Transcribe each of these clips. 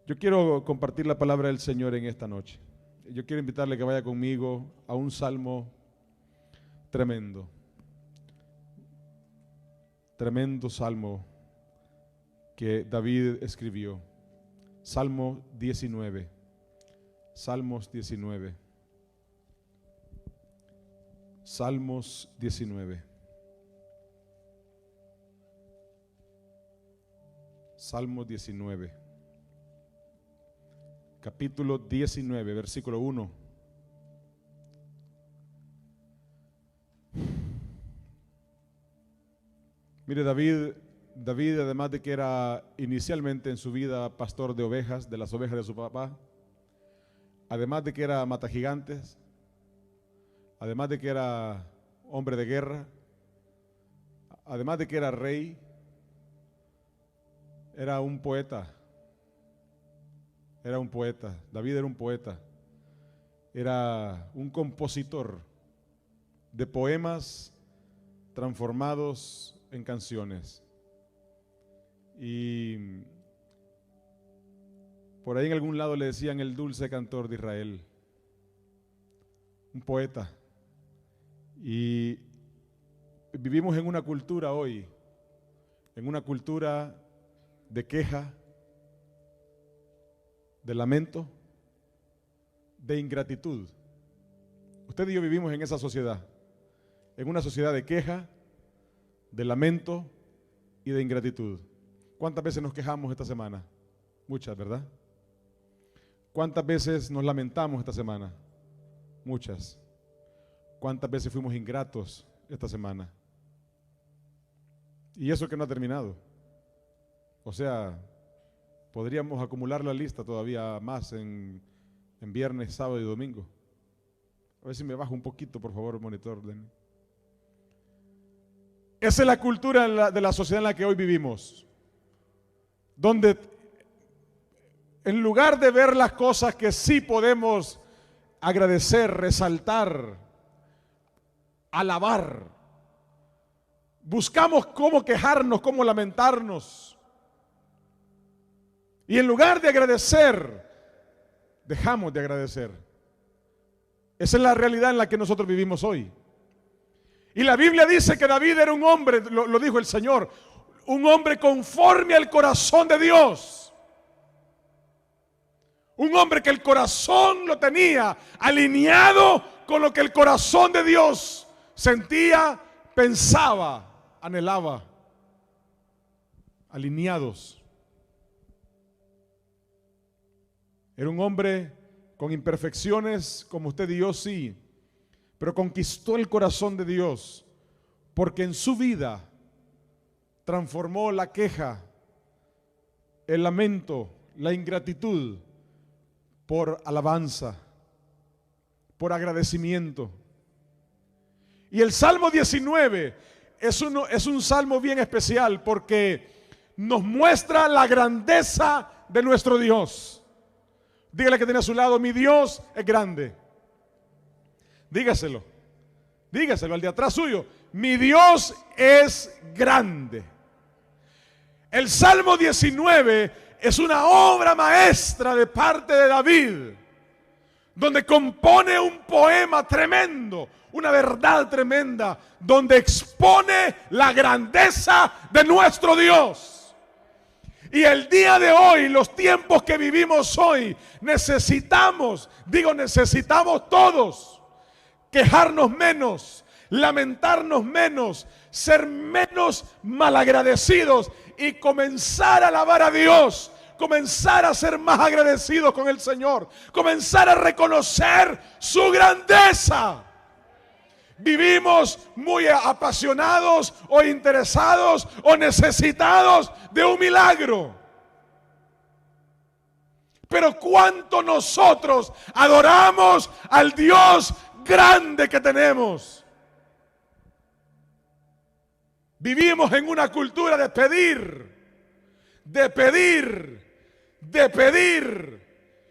Yo quiero compartir la palabra del Señor en esta noche. Yo quiero invitarle a que vaya conmigo a un salmo tremendo. Tremendo salmo que David escribió. Salmo 19. Salmos 19. Salmos 19. Salmos 19. Capítulo 19, versículo 1. Mire, David, además de que era inicialmente en su vida pastor de ovejas, de las ovejas de su papá, además de que era matagigantes, además de que era hombre de guerra, además de que era rey, era un poeta. Era un poeta. David era un poeta. Era un compositor de poemas transformados en canciones. Y por ahí en algún lado le decían el dulce cantor de Israel. Un poeta. Y vivimos en una cultura hoy, en una cultura de queja, de lamento, de ingratitud. Usted y yo vivimos en esa sociedad, en una sociedad de queja, de lamento y de ingratitud. ¿Cuántas veces nos quejamos esta semana? Muchas, ¿verdad? ¿Cuántas veces nos lamentamos esta semana? Muchas. ¿Cuántas veces fuimos ingratos esta semana? Y eso que no ha terminado. O sea, podríamos acumular la lista todavía más en viernes, sábado y domingo. A ver si me bajo un poquito, por favor, monitor. Esa es la cultura de la sociedad en la que hoy vivimos, donde en lugar de ver las cosas que sí podemos agradecer, resaltar, alabar, buscamos cómo quejarnos, cómo lamentarnos. Y en lugar de agradecer, dejamos de agradecer. Esa es la realidad en la que nosotros vivimos hoy. Y la Biblia dice que David era un hombre, lo dijo el Señor, un hombre conforme al corazón de Dios. Un hombre que el corazón lo tenía alineado con lo que el corazón de Dios sentía, pensaba, anhelaba. Alineados. Era un hombre con imperfecciones como usted y yo sí, pero conquistó el corazón de Dios porque en su vida transformó la queja, el lamento, la ingratitud por alabanza, por agradecimiento. Y el Salmo 19 es un salmo bien especial porque nos muestra la grandeza de nuestro Dios. Dígale que tiene a su lado, mi Dios es grande. Dígaselo al de atrás suyo, mi Dios es grande. El Salmo 19 es una obra maestra de parte de David, donde compone un poema tremendo, una verdad tremenda, donde expone la grandeza de nuestro Dios. Y el día de hoy, los tiempos que vivimos hoy, necesitamos todos quejarnos menos, lamentarnos menos, ser menos malagradecidos y comenzar a alabar a Dios, comenzar a ser más agradecidos con el Señor, comenzar a reconocer su grandeza. Vivimos muy apasionados o interesados o necesitados de un milagro. Pero cuánto nosotros adoramos al Dios grande que tenemos. Vivimos en una cultura de pedir.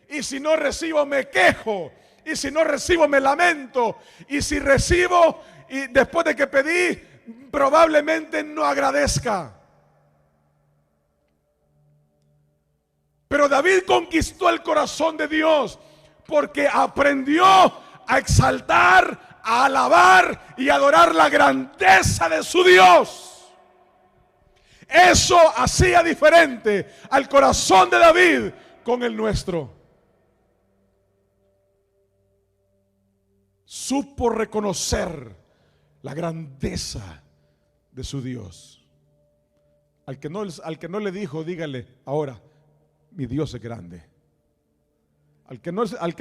Y si no recibo me quejo. Y si no recibo me lamento. Y si recibo y después de que pedí probablemente no agradezca. Pero David conquistó el corazón de Dios porque aprendió a exaltar, a alabar y adorar la grandeza de su Dios. Eso hacía diferente al corazón de David con el nuestro. Supo reconocer la grandeza de su Dios. Al que no le dijo, dígale ahora: mi Dios es grande. Al que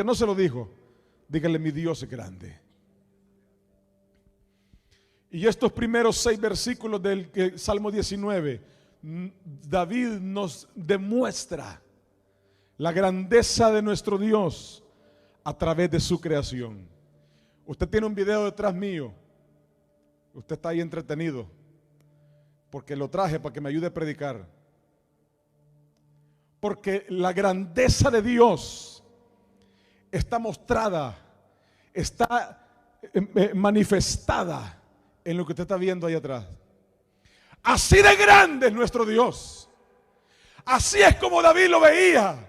no se lo dijo, dígale: mi Dios es grande. Y estos primeros 6 versículos del Salmo 19, David nos demuestra la grandeza de nuestro Dios a través de su creación. Usted tiene un video detrás mío. Usted está ahí entretenido porque lo traje para que me ayude a predicar. Porque la grandeza de Dios está mostrada, está manifestada en lo que usted está viendo ahí atrás. Así de grande es nuestro Dios. Así es como David lo veía.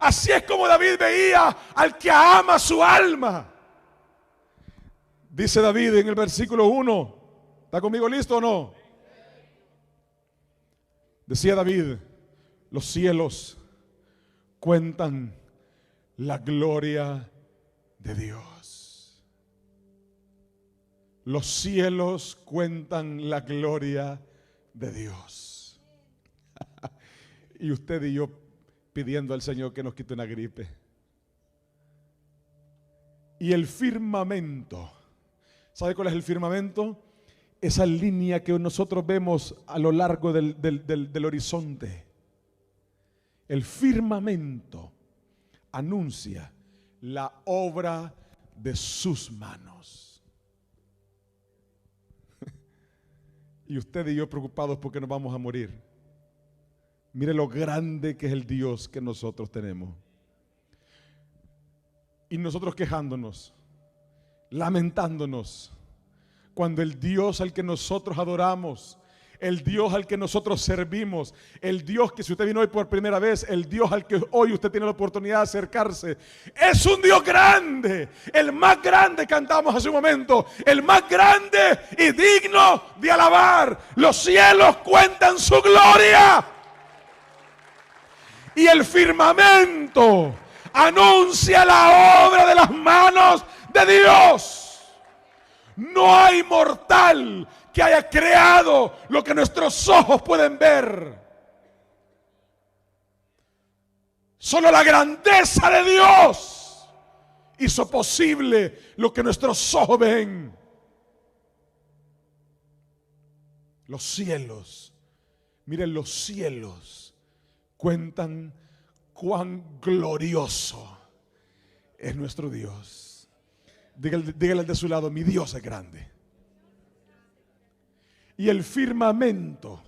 Así es como David veía al que ama su alma. Dice David en el versículo 1. ¿Está conmigo listo o no? Decía David: los cielos cuentan la gloria de Dios. Los cielos cuentan la gloria de Dios. Y usted y yo pidiendo al Señor que nos quite una gripe. Y el firmamento, ¿sabe cuál es el firmamento? Esa línea que nosotros vemos a lo largo del horizonte. El firmamento anuncia la obra de sus manos. Y usted y yo preocupados porque nos vamos a morir. Mire lo grande que es el Dios que nosotros tenemos. Y nosotros quejándonos, lamentándonos, cuando el Dios al que nosotros adoramos, el Dios al que nosotros servimos, el Dios que, si usted vino hoy por primera vez, el Dios al que hoy usted tiene la oportunidad de acercarse, es un Dios grande, el más grande, cantamos hace un momento, el más grande y digno de alabar. Los cielos cuentan su gloria y el firmamento anuncia la obra de las manos de Dios. No hay mortal que haya creado lo que nuestros ojos pueden ver. Solo la grandeza de Dios hizo posible lo que nuestros ojos ven. Los cielos, miren, los cielos cuentan cuán glorioso es nuestro Dios. Dígale de su lado: mi Dios es grande. Y el firmamento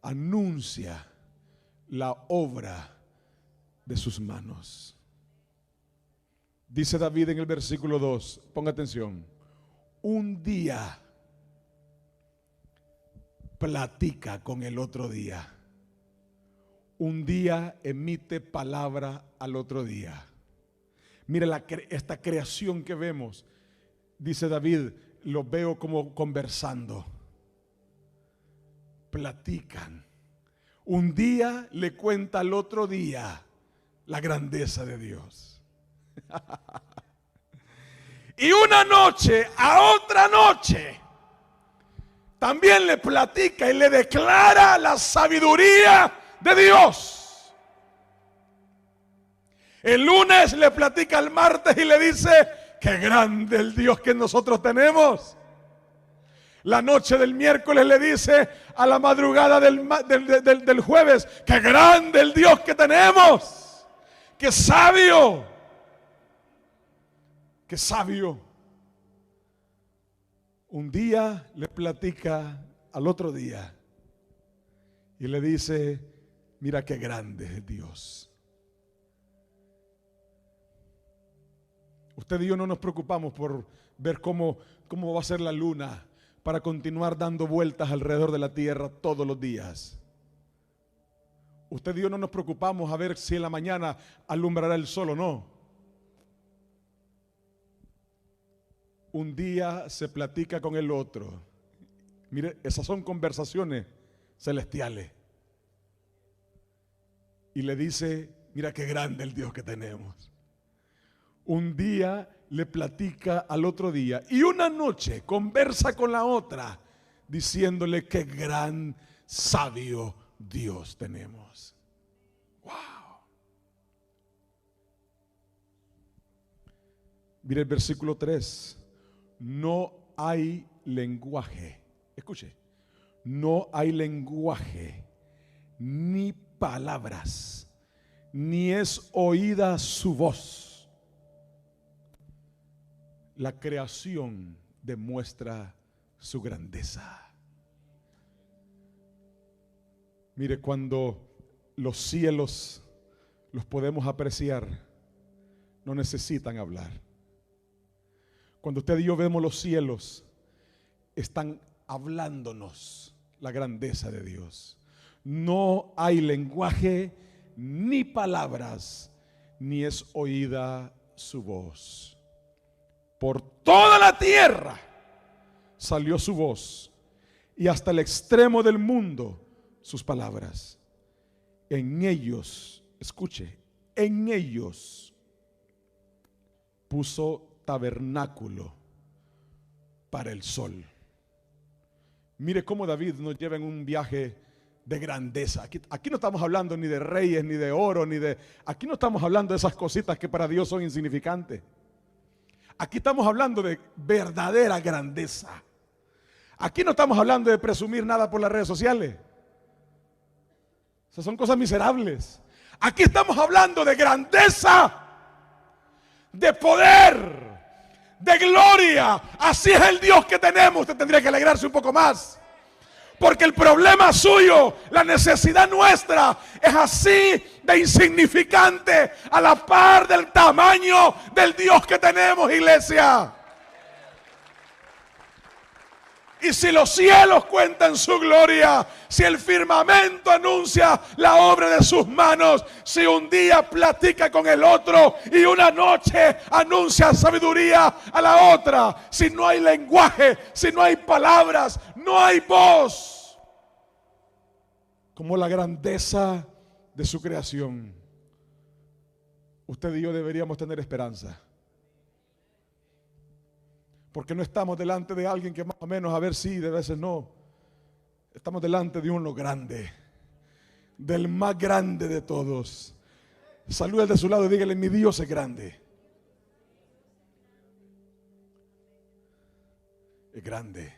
anuncia la obra de sus manos. Dice David en el versículo 2, ponga atención: un día platica con el otro día. Un día emite palabra al otro día. Mire esta creación que vemos. Dice David: lo veo como conversando. Platican. Un día le cuenta al otro día la grandeza de Dios. Y una noche a otra noche también le platica y le declara la sabiduría de Dios. El lunes le platica al martes y le dice: qué grande el Dios que nosotros tenemos. La noche del miércoles le dice a la madrugada del jueves: qué grande el Dios que tenemos. Qué sabio. Qué sabio. Un día le platica al otro día y le dice: mira qué grande es Dios. Usted y yo no nos preocupamos por ver cómo va a ser la luna para continuar dando vueltas alrededor de la tierra todos los días. Usted y yo no nos preocupamos a ver si en la mañana alumbrará el sol o no. Un día se platica con el otro. Mire, esas son conversaciones celestiales. Y le dice, mira qué grande el Dios que tenemos. Un día le platica al otro día y una noche conversa con la otra diciéndole qué gran sabio Dios tenemos. Wow. Mire el versículo 3. No hay lenguaje. Escuche. No hay lenguaje ni palabras, ni es oída su voz. La creación demuestra su grandeza. Mire, cuando los cielos los podemos apreciar, no necesitan hablar. Cuando usted y yo vemos los cielos, están hablándonos la grandeza de Dios. No hay lenguaje ni palabras, ni es oída su voz. Por toda la tierra salió su voz, y hasta el extremo del mundo sus palabras. En ellos, escuche, en ellos puso tabernáculo para el sol. Mire cómo David nos lleva en un viaje de grandeza. Aquí no estamos hablando ni de reyes, ni de oro, aquí no estamos hablando de esas cositas que para Dios son insignificantes. Aquí estamos hablando de verdadera grandeza. Aquí no estamos hablando de presumir nada por las redes sociales. Esas son cosas miserables. Aquí estamos hablando de grandeza, de poder, de gloria. Así es el Dios que tenemos. Usted tendría que alegrarse un poco más, porque el problema suyo, la necesidad nuestra, es así de insignificante a la par del tamaño del Dios que tenemos, iglesia. Y si los cielos cuentan su gloria, si el firmamento anuncia la obra de sus manos, si un día platica con el otro y una noche anuncia sabiduría a la otra, si no hay lenguaje, si no hay palabras, no hay voz, como la grandeza de su creación, usted y yo deberíamos tener esperanza. Porque no estamos delante de alguien que más o menos, a ver si, de veces no. Estamos delante de uno grande, del más grande de todos. Salude al de su lado y dígale, mi Dios es grande. Es grande.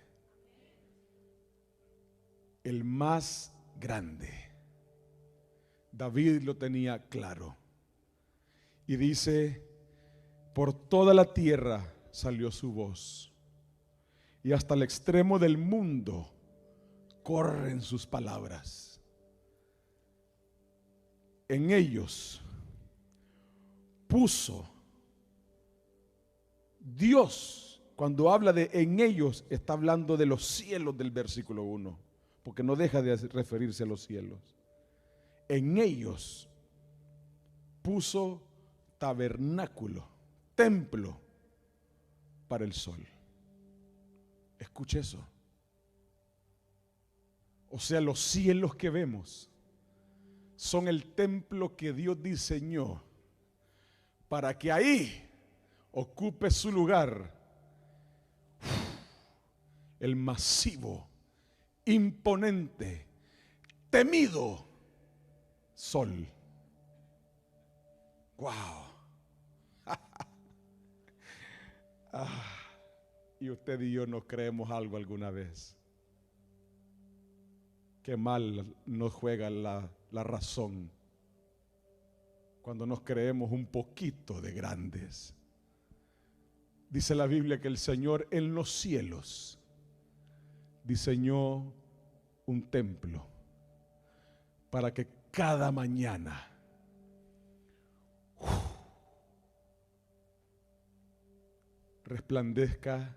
El más grande. David lo tenía claro. Y dice, por toda la tierra salió su voz, y hasta el extremo del mundo corren sus palabras. En ellos puso Dios. Cuando habla de en ellos, está hablando de los cielos del versículo 1, porque no deja de referirse a los cielos. En ellos puso tabernáculo, templo para el sol. Escuche eso. O sea, los cielos que vemos son el templo que Dios diseñó para que ahí ocupe su lugar el masivo, imponente, temido sol. Wow. Y usted y yo nos creemos algo alguna vez. Qué mal nos juega la razón cuando nos creemos un poquito de grandes. Dice la Biblia que el Señor en los cielos diseñó un templo para que cada mañana resplandezca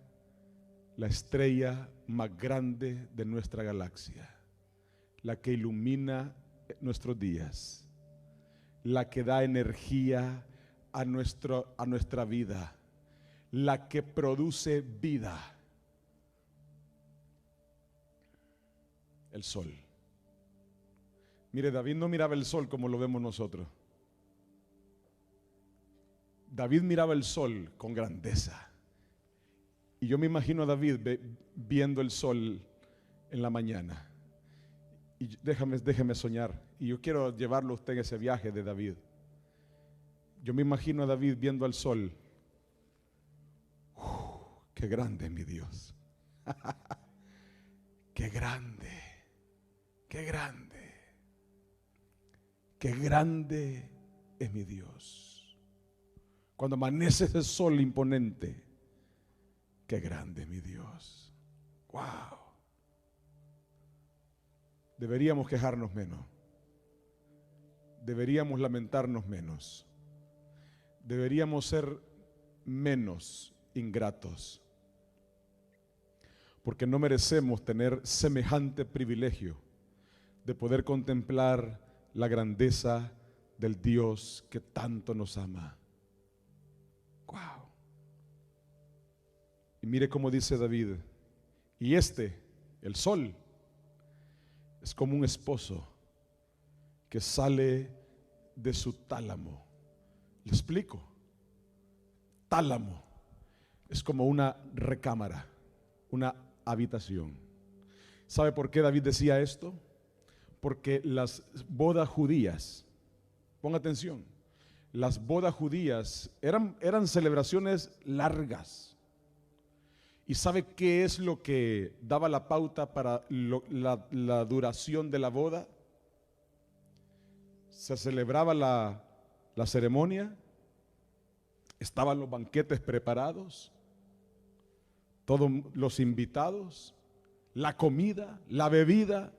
la estrella más grande de nuestra galaxia, la que ilumina nuestros días, la que da energía a nuestra vida, la que produce vida. El sol. Mire, David no miraba el sol como lo vemos nosotros. David miraba el sol con grandeza. Y yo me imagino a David viendo el sol en la mañana. Y déjeme soñar. Y yo quiero llevarlo a usted en ese viaje de David. Yo me imagino a David viendo el sol. Qué grande es mi Dios. Qué grande. Qué grande. Qué grande es mi Dios. Cuando amanece ese sol imponente, qué grande es mi Dios. Wow. Deberíamos quejarnos menos. Deberíamos lamentarnos menos. Deberíamos ser menos ingratos. Porque no merecemos tener semejante privilegio de poder contemplar la grandeza del Dios que tanto nos ama. Wow. Y mire cómo dice David, y el sol, es como un esposo que sale de su tálamo. ¿Le explico? Tálamo es como una recámara, una habitación. ¿Sabe por qué David decía esto? Porque las bodas judías, ponga atención, las bodas judías eran celebraciones largas. ¿Y sabe qué es lo que daba la pauta para la duración de la boda? Se celebraba la ceremonia, estaban los banquetes preparados, todos los invitados, la comida, la bebida,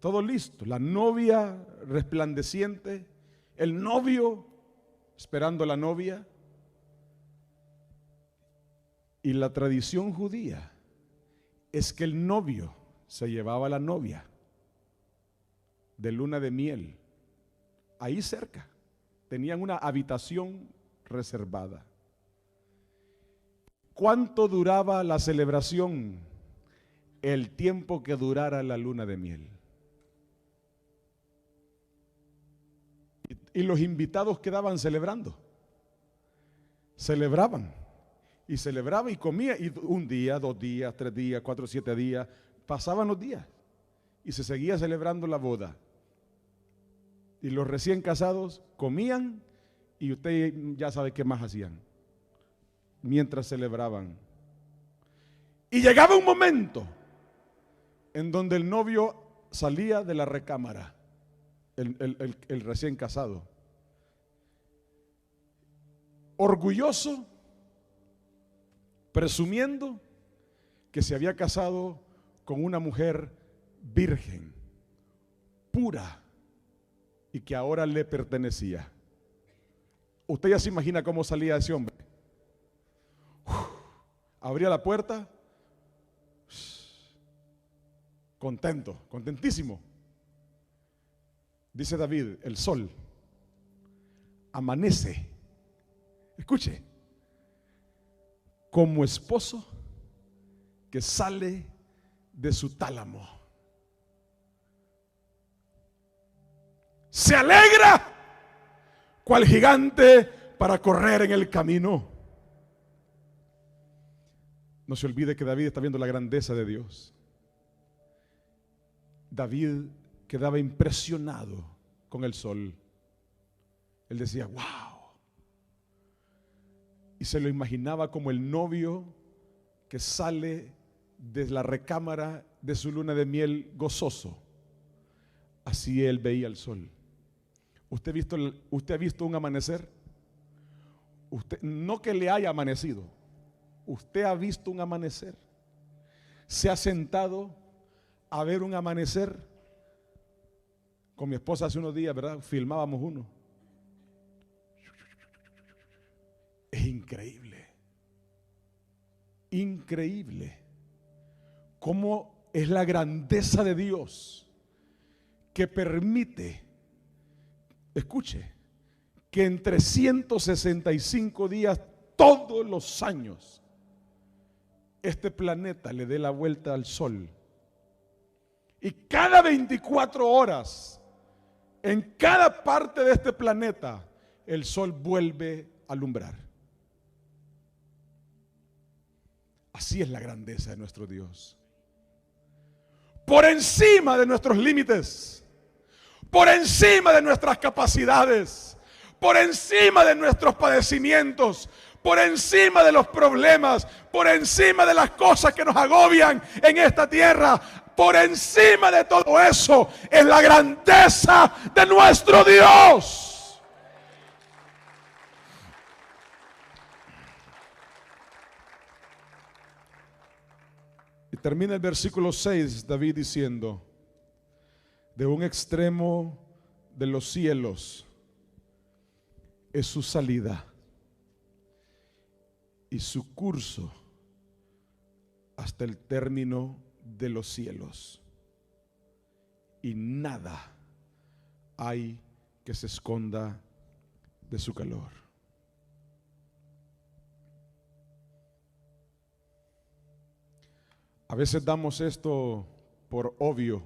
todo listo, la novia resplandeciente, el novio esperando a la novia. Y la tradición judía es que el novio se llevaba a la novia de luna de miel, ahí cerca, tenían una habitación reservada. ¿Cuánto duraba la celebración? El tiempo que durara la luna de miel. Y los invitados quedaban celebrando. Celebraban. Y celebraba y comía. Y un día, 2 días, 3 días, 4, 7 días. Pasaban los días. Y se seguía celebrando la boda. Y los recién casados comían. Y usted ya sabe qué más hacían mientras celebraban. Y llegaba un momento en donde el novio salía de la recámara. El recién casado, orgulloso, presumiendo que se había casado con una mujer virgen, pura, y que ahora le pertenecía. Usted ya se imagina cómo salía ese hombre. Abría la puerta, contento, contentísimo. Dice David, el sol amanece, escuche, como esposo que sale de su tálamo. Se alegra cual gigante para correr en el camino. No se olvide que David está viendo la grandeza de Dios. David quedaba impresionado con el sol. Él decía, wow. Y se lo imaginaba como el novio que sale de la recámara de su luna de miel gozoso. Así él veía el sol. ¿Usted ha visto un amanecer? Usted, no que le haya amanecido. Usted ha visto un amanecer. Se ha sentado a ver un amanecer. Con mi esposa hace unos días, ¿verdad? Filmábamos uno. Es increíble. Increíble. Cómo es la grandeza de Dios que permite, escuche, que en 365 días todos los años este planeta le dé la vuelta al Sol. Y cada 24 horas, en cada parte de este planeta, el Sol vuelve a alumbrar. Así es la grandeza de nuestro Dios. Por encima de nuestros límites, por encima de nuestras capacidades, por encima de nuestros padecimientos, por encima de los problemas, por encima de las cosas que nos agobian en esta tierra, por encima de todo eso es la grandeza de nuestro Dios. Y termina el versículo 6, David diciendo: de un extremo de los cielos es su salida, y su curso hasta el término de los cielos, y nada hay que se esconda de su calor. A veces damos esto por obvio,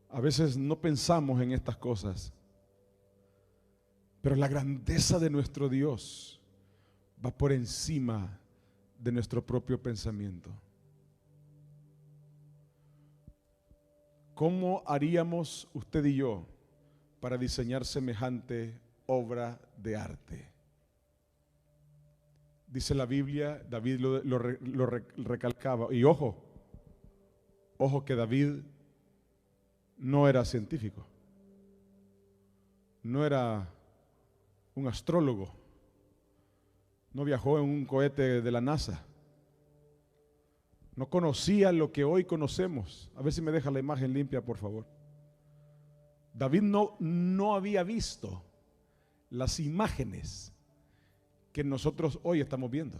a veces no pensamos en estas cosas, pero la grandeza de nuestro Dios va por encima de nuestro propio pensamiento. ¿Cómo haríamos usted y yo para diseñar semejante obra de arte? Dice la Biblia, David lo recalcaba, y ojo que David no era científico, no era un astrólogo, no viajó en un cohete de la NASA, no conocía lo que hoy conocemos. A ver si me deja la imagen limpia, por favor. David no había visto las imágenes que nosotros hoy estamos viendo.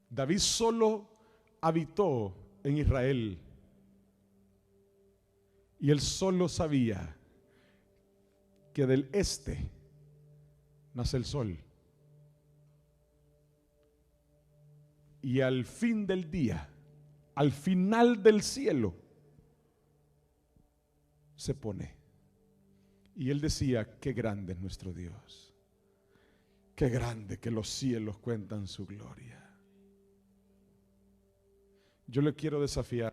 David solo habitó en Israel y él solo sabía que del este nace el sol y al fin del día, al final del cielo, se pone. Y él decía: qué grande es nuestro Dios, qué grande que los cielos cuentan su gloria. Yo le quiero desafiar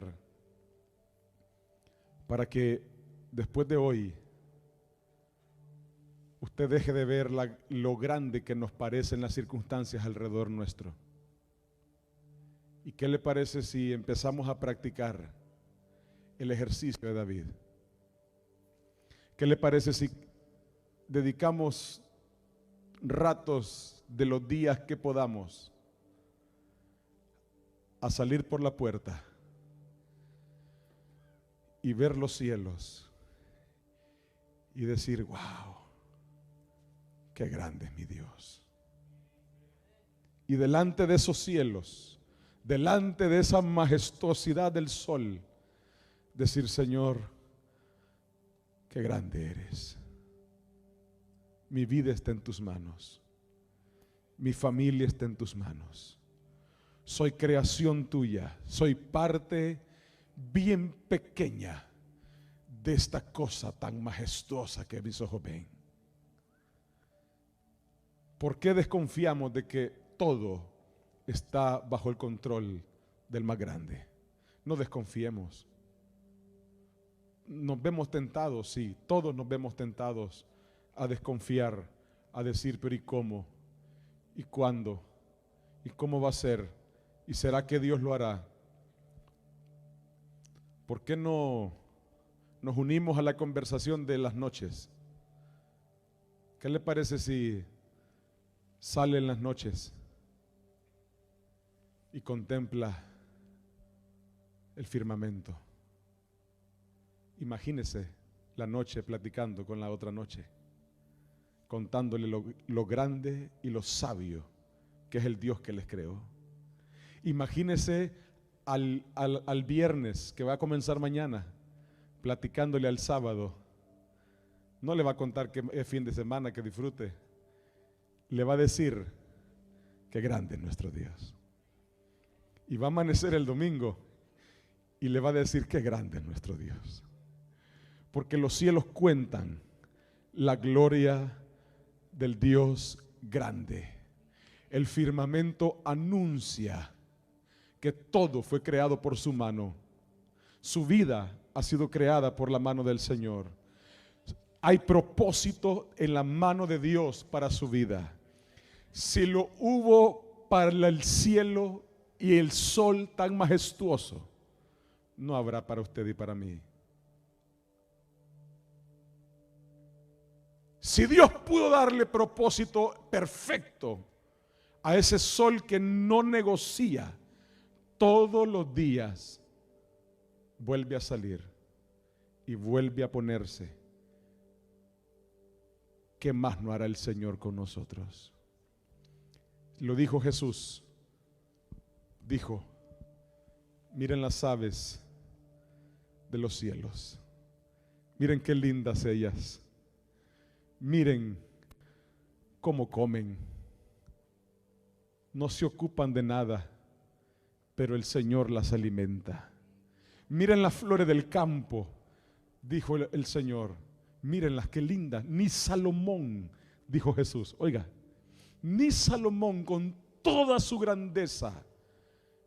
para que después de hoy usted deje de ver lo grande que nos parecen las circunstancias alrededor nuestro. ¿Y qué le parece si empezamos a practicar el ejercicio de David? ¿Qué le parece si dedicamos ratos de los días que podamos a salir por la puerta y ver los cielos y decir: wow, qué grande es mi Dios? Y delante de esos cielos, delante de esa majestuosidad del sol, decir: Señor, qué grande eres. Mi vida está en tus manos, mi familia está en tus manos, soy creación tuya, soy parte bien pequeña de esta cosa tan majestuosa que mis ojos ven. ¿Por qué desconfiamos de que todo está bajo el control del más grande? No desconfiemos. Nos vemos tentados, sí, todos nos vemos tentados a desconfiar, a decir: pero ¿y cómo? ¿Y cuándo? ¿Y cómo va a ser? ¿Y será que Dios lo hará? ¿Por qué no nos unimos a la conversación de las noches? ¿Qué le parece si sale en las noches y contempla el firmamento? Imagínese la noche platicando con la otra noche, contándole lo grande y lo sabio que es el Dios que les creó. Imagínese al viernes que va a comenzar mañana, platicándole al sábado, no le va a contar que es fin de semana, que disfrute. Le va a decir que grande es nuestro Dios. Y va a amanecer el domingo y le va a decir que grande es nuestro Dios. Porque los cielos cuentan la gloria del Dios grande. El firmamento anuncia que todo fue creado por su mano. Su vida ha sido creada por la mano del Señor. Hay propósito en la mano de Dios para su vida. Si lo hubo para el cielo y el sol tan majestuoso, no habrá para usted y para mí. Si Dios pudo darle propósito perfecto a ese sol que no negocia, todos los días vuelve a salir y vuelve a ponerse, ¿qué más no hará el Señor con nosotros? Lo dijo Jesús. Dijo: miren las aves de los cielos, miren qué lindas ellas, miren cómo comen, no se ocupan de nada, pero el Señor las alimenta. Miren las flores del campo, dijo el Señor, mírenlas qué lindas. Ni Salomón, dijo Jesús, oiga, ni Salomón con toda su grandeza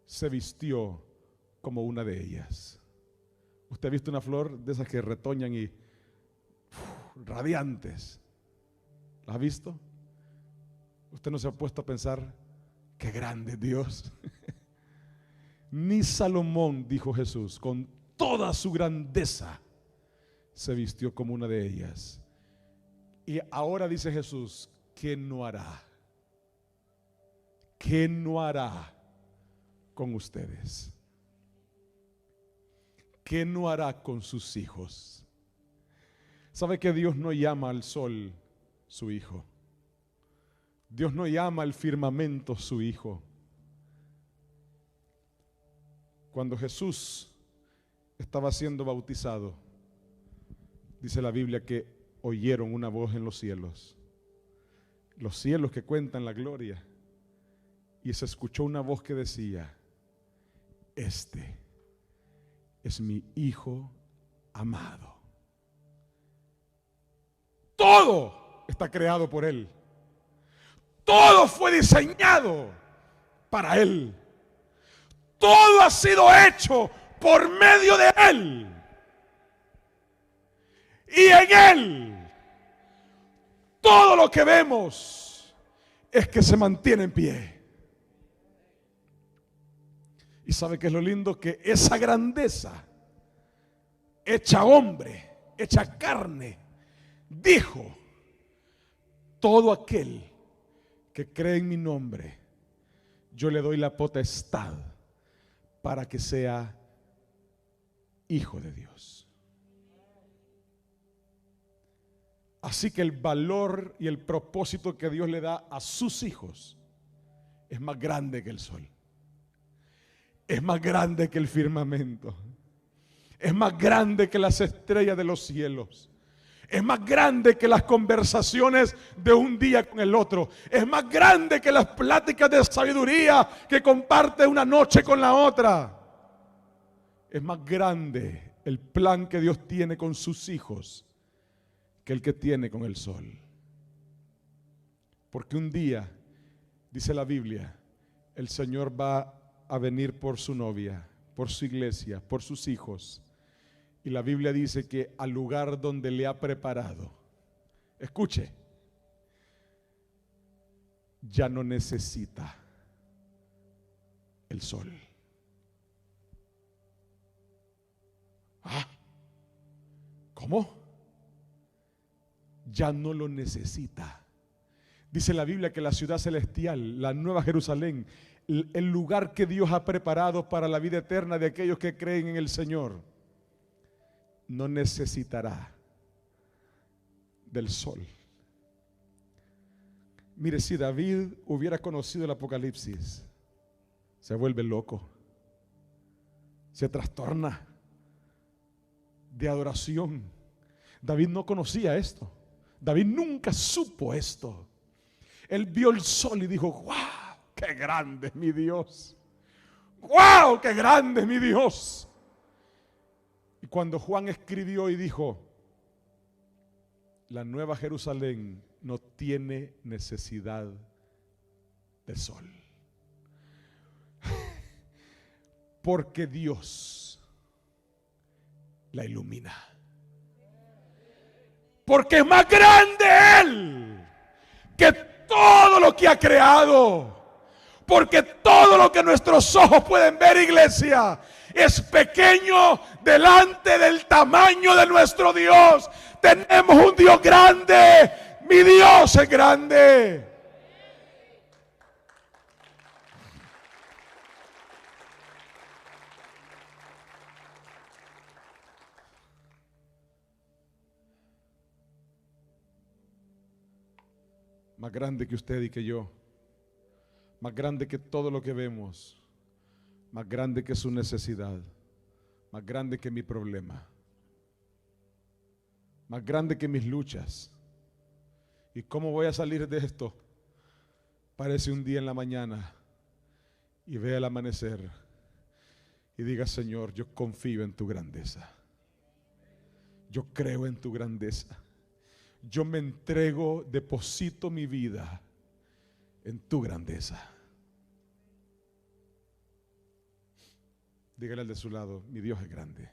se vistió como una de ellas. ¿Usted ha visto una flor de esas que retoñan y radiantes? ¿La ha visto? ¿Usted no se ha puesto a pensar qué grande es Dios? Ni Salomón, dijo Jesús, con toda su grandeza se vistió como una de ellas. Y ahora dice Jesús, ¿qué no hará? ¿Qué no hará con ustedes? ¿Qué no hará con sus hijos? ¿Sabe que Dios no llama al sol su hijo? Dios no llama al firmamento su hijo. Cuando Jesús estaba siendo bautizado, dice la Biblia que oyeron una voz en los cielos que cuentan la gloria, y se escuchó una voz que decía: este es mi hijo amado. Todo está creado por Él. Todo fue diseñado para Él. Todo ha sido hecho por medio de Él. Y en Él, todo lo que vemos es que se mantiene en pie. Y sabe que es lo lindo, que esa grandeza hecha hombre, hecha carne, dijo: todo aquel que cree en mi nombre, yo le doy la potestad para que sea hijo de Dios. Así que el valor y el propósito que Dios le da a sus hijos es más grande que el sol. Es más grande que el firmamento. Es más grande que las estrellas de los cielos. Es más grande que las conversaciones de un día con el otro. Es más grande que las pláticas de sabiduría que comparte una noche con la otra. Es más grande el plan que Dios tiene con sus hijos que el que tiene con el sol. Porque un día, dice la Biblia, el Señor va a venir por su novia, por su iglesia, por sus hijos. Y la Biblia dice que al lugar donde le ha preparado, escuche, ya no necesita el sol. ¿Cómo? Ya no lo necesita. Dice la Biblia que la ciudad celestial, la nueva Jerusalén, el lugar que Dios ha preparado para la vida eterna de aquellos que creen en el Señor, no necesitará del sol. Mire, si David hubiera conocido el Apocalipsis, se vuelve loco. se trastorna de adoración. David no conocía esto. David nunca supo esto. Él vio el sol y dijo: ¡wow! ¡Qué grande es mi Dios! ¡Wow! ¡Qué grande es mi Dios! Y cuando Juan escribió y dijo: la nueva Jerusalén no tiene necesidad de sol, porque Dios la ilumina. Porque es más grande Él que todo lo que ha creado. Porque todo lo que nuestros ojos pueden ver, iglesia, es pequeño delante del tamaño de nuestro Dios. Tenemos un Dios grande. Mi Dios es grande. Más grande que usted y que yo. Más grande que todo lo que vemos. Más grande que su necesidad. Más grande que mi problema. Más grande que mis luchas. ¿Y cómo voy a salir de esto? Parece un día en la mañana y vea el amanecer y diga: Señor, yo confío en tu grandeza. Yo creo en tu grandeza. Yo me entrego, deposito mi vida en tu grandeza. Dígale al de su lado: mi Dios es grande.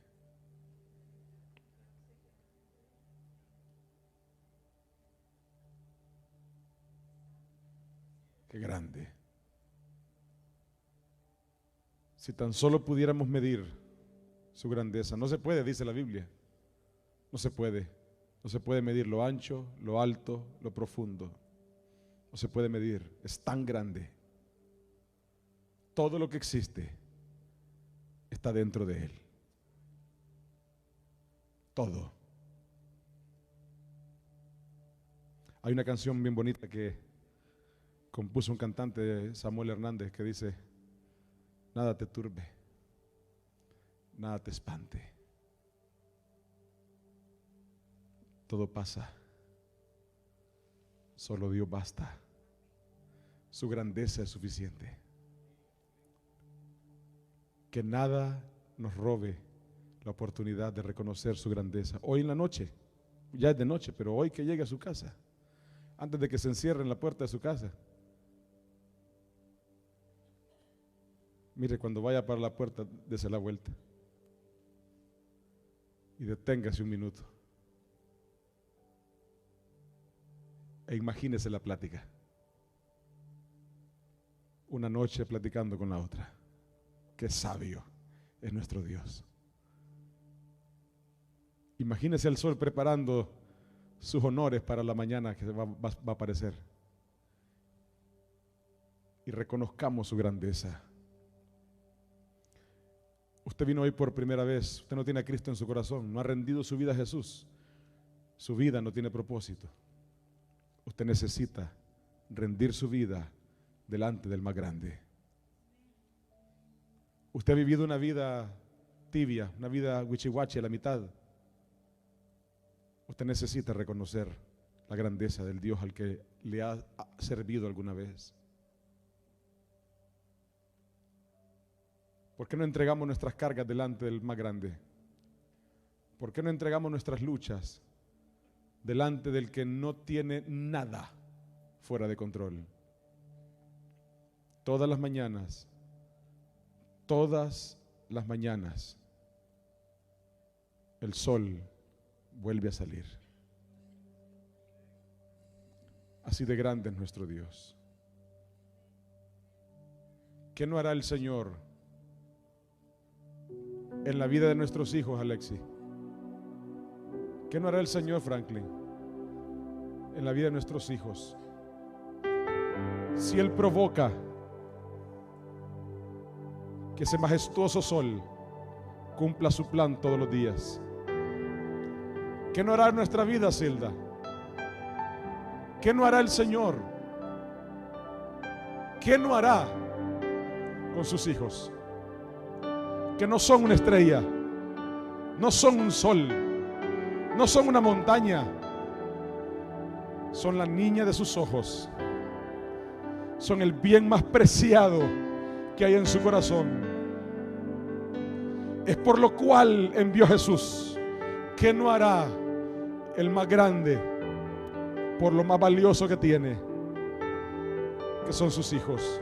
Qué grande. Si tan solo pudiéramos medir su grandeza. No se puede, dice la Biblia. No se puede. No se puede medir lo ancho, lo alto, lo profundo. No se puede medir. Es tan grande. Todo lo que existe está dentro de Él. Todo. Hay una canción bien bonita que compuso un cantante, Samuel Hernández, que dice: nada te turbe, nada te espante. Todo pasa. Solo Dios basta. Su grandeza es suficiente. Que nada nos robe la oportunidad de reconocer su grandeza. Hoy en la noche, ya es de noche, pero hoy que llegue a su casa, antes de que se encierre en la puerta de su casa, mire, cuando vaya para la puerta, dése la vuelta y deténgase un minuto e imagínese la plática. Una noche platicando con la otra. Qué sabio es nuestro Dios. Imagínese el sol preparando sus honores para la mañana que va a aparecer. Y reconozcamos su grandeza. Usted vino hoy por primera vez. Usted no tiene a Cristo en su corazón. No ha rendido su vida a Jesús. Su vida no tiene propósito. Usted necesita rendir su vida delante del más grande. Usted ha vivido una vida tibia, una vida wichiwachi a la mitad. Usted necesita reconocer la grandeza del Dios al que le ha servido alguna vez. ¿Por qué no entregamos nuestras cargas delante del más grande? ¿Por qué no entregamos nuestras luchas delante del que no tiene nada fuera de control? Todas las mañanas, el sol vuelve a salir. Así de grande es nuestro Dios. ¿Qué no hará el Señor en la vida de nuestros hijos, Alexi? ¿Qué no hará el Señor, Franklin, en la vida de nuestros hijos? Si Él provoca que ese majestuoso sol cumpla su plan todos los días. ¿Qué no hará en nuestra vida, Silda? ¿Qué no hará el Señor? ¿Qué no hará con sus hijos? que no son una estrella, no son un sol, no son una montaña, son la niña de sus ojos, son el bien más preciado que hay en su corazón. Es por lo cual envió Jesús. ¿Qué no hará el más grande por lo más valioso que tiene, que son sus hijos?